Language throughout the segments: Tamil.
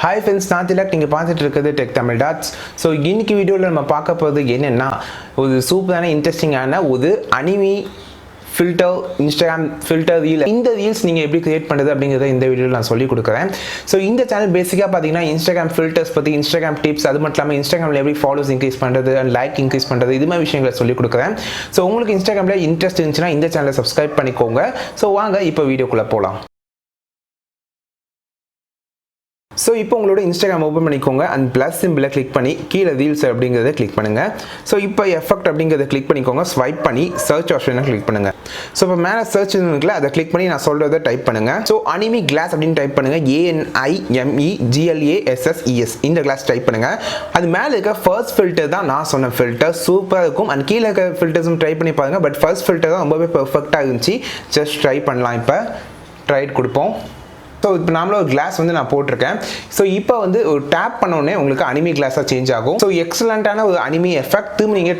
Hi friends, நான் திலக். நீங்கள் பார்த்துட்டு இருக்கிறது டெக் தமிழ் டாட்ஸ். ஸோ இன்னைக்கு வீடியோவில் நம்ம பார்க்க போகிறது என்னென்னா ஒரு சூப்பரான இன்ட்ரெஸ்டிங்கான ஒரு anime filter, Instagram filter reel. இந்த ரீல்ஸ் நீங்கள் எப்படி கிரியேட் பண்ணுறது அப்படிங்கிறத இந்த வீடியோவில் நான் சொல்லிக் கொடுக்குறேன். ஸோ இந்த சேனல் பேசிக்காக பார்த்தீங்கன்னா இன்ஸ்டாகிராம் ஃபில்டர்ஸ் பற்றி, இன்ஸ்டாகிராம் டிப்ஸ், அது மட்டும் இல்லாமல் இன்ஸ்டாகிராமில் எப்படி ஃபாலோஸ் இன்க்ரீஸ் பண்ணுறது அண்ட் லைக் இன்க்ரீஸ் பண்ணுறது, இது மாதிரி விஷயங்களை சொல்லிக் கொடுக்குறேன். ஸோ உங்களுக்கு இன்ஸ்டாகிராமில் இன்ட்ரெஸ்ட் இருந்துச்சுன்னா இந்த சேனலை சப்ஸ்கிரைப் பண்ணிக்கோங்க. ஸோ வாங்க இப்போ வீடியோக்குள்ளே போகலாம். ஸோ இப்போ உங்களோட இன்ஸ்டாகிராம் ஓப்பன் பண்ணிக்கோங்க அண்ட் ப்ளஸ் சிம்பிளை கிளிக் பண்ணி கீழே ரீல்ஸ் அப்படிங்கிறத கிளிக் பண்ணுங்கள். ஸோ இப்போ எஃபெக்ட் அப்படிங்கிறத கிளிக் பண்ணிக்கோங்க. ஸ்வைப் பண்ணி சர்ச் ஆப்ஷனை கிளிக் பண்ணுங்கள். ஸோ இப்போ மேலே சர்ச் இருக்குல்ல, அதை கிளிக் பண்ணி நான் சொல்கிறத டைப் பண்ணுங்கள். ஸோ அனிமி கிளாஸ் அப்படின்னு டைப் பண்ணுங்கள். ANIMEGLASSES இந்த கிளாஸ் டைப் பண்ணுங்கள். அது மேலே இருக்க ஃபர்ஸ்ட் ஃபில்டர் தான் நான் சொன்ன ஃபில்டர், சூப்பராக இருக்கும். அண்ட் கீழே இருக்க ஃபில்டர்ஸும் ட்ரை பண்ணி பாருங்கள். பட் ஃபர்ஸ்ட் ஃபில்டர் தான் ரொம்பவே பெர்ஃபெக்டாக இருந்துச்சு. ஜஸ்ட் ட்ரை பண்ணலாம். இப்போ ட்ரைட் கொடுப்போம். ஸோ இப்போ நாமளும் ஒரு கிளாஸ் வந்து நான் போட்டிருக்கேன். ஸோ இப்போ வந்து ஒரு டேப் பண்ணோடனே உங்களுக்கு அனிமி கிளாஸாக சேஞ்ச் ஆகும். ஸோ எக்ஸலண்ட்டான ஒரு அனிமி எஃபெக்ட். திரும்ப நீங்கள்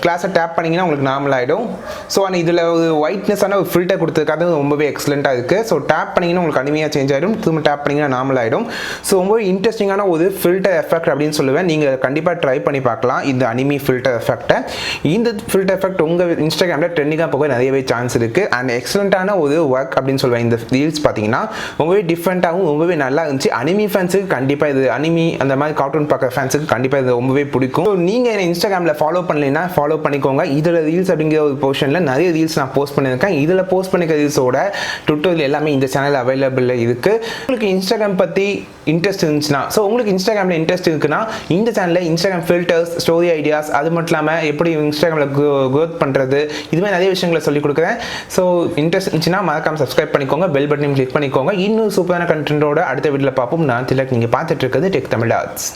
கிளாஸை டேப் பண்ணிங்கன்னா உங்களுக்கு நார்மல் ஆகிடும். ஸோ ஆனால் இதில் ஒரு ஒயிட்னஸான ஒரு ஃபில்டர் கொடுத்துருக்காது, ரொம்பவே எக்ஸலண்ட்டாக இருக்குது. ஸோ டேப் பண்ணிங்கன்னா உங்களுக்கு அனிமியாக சேஞ்ச் ஆகிடும். திரும்ப டேப் பண்ணிங்கன்னா நார்மல் ஆகிடும். ஸோ ரொம்பவே இன்ட்ரெஸ்டிங்கான ஒரு ஃபில்டர் எஃபெக்ட் அப்படின்னு சொல்லுவேன். நீங்கள் கண்டிப்பாக ட்ரை பண்ணி பார்க்கலாம் இந்த அனிமி ஃபில்டர் எஃபெக்ட்டை. இந்த ஃபில்டர் எஃபெக்ட் உங்கள் இன்ஸ்டாகிராமில் ட்ரெண்டிங்காக போக நிறையவே சான்ஸ் இருக்குது. அண்ட் எக்ஸலண்ட்டான ஒரு ஒர்க் அப்படின்னு சொல்லுவேன். இந்த ரீல்ஸ் பார்த்தீங்கன்னா ரொம்பவே டிஃப்ரெண்ட்டாகவும் ரொம்பவே நல்லா இருந்துச்சு. அனிமி ஃபேன்ஸுக்கு கண்டிப்பாக இது, அனிமி அந்த மாதிரி கார்ட்டூன் பார்க்குற ஃபேன்ஸுக்கு கண்டிப்பாக இது ரொம்பவே பிடிக்கும். ஸோ நீங்கள் என்ன இன்ஸ்டாகிராமில் ஃபாலோ பண்ணலைன்னா ஃபாலோ பண்ணிக்கோங்க. இதில் ரீல்ஸ் அப்படிங்கிற ஒரு போர்ஷனில் நிறைய ரீல்ஸ் நான் போஸ்ட் பண்ணியிருக்கேன். இதில் போஸ்ட் பண்ணிக்கிற ரீல்ஸோட டுட்டோரியல் எல்லாமே இந்த சேனல் அவைலபிள் இருக்குது. உங்களுக்கு இன்ஸ்டாகிராம் பற்றி இன்ட்ரெஸ்ட் இருந்துச்சுன்னா, ஸோ உங்களுக்கு இன்ஸ்டாகிராமில் இன்ட்ரெஸ்ட் இருக்குன்னா இந்த சேனலில் இன்ஸ்டாகிராம் ஃபில்டர்ஸ், ஸ்டோரி ஐடியாஸ், அது மட்டும் இல்லாமல் எப்படி இன்ஸ்டாகிராமில் க்ரோத் பண்ணுறது, இதுமாதிரி நிறைய விஷயங்களை சொல்லிக் கொடுக்குறேன். ஸோ இன்ட்ரெஸ்ட் இருந்துச்சுன்னா மறக்காம சப்ஸ்கிரைப் பண்ணிக்கோங்க, பெல் பட்டனையும் கிளிக் பண்ணிக்கோங்க. இன்னும் சூப்பரான கண்டென்ட்டோட அடுத்த வீடியோவில் பார்ப்போம். நான் திலக். நீங்கள் பார்த்துட்டு இருக்கிறது டெக் தமிழ் டாட்ஸ்.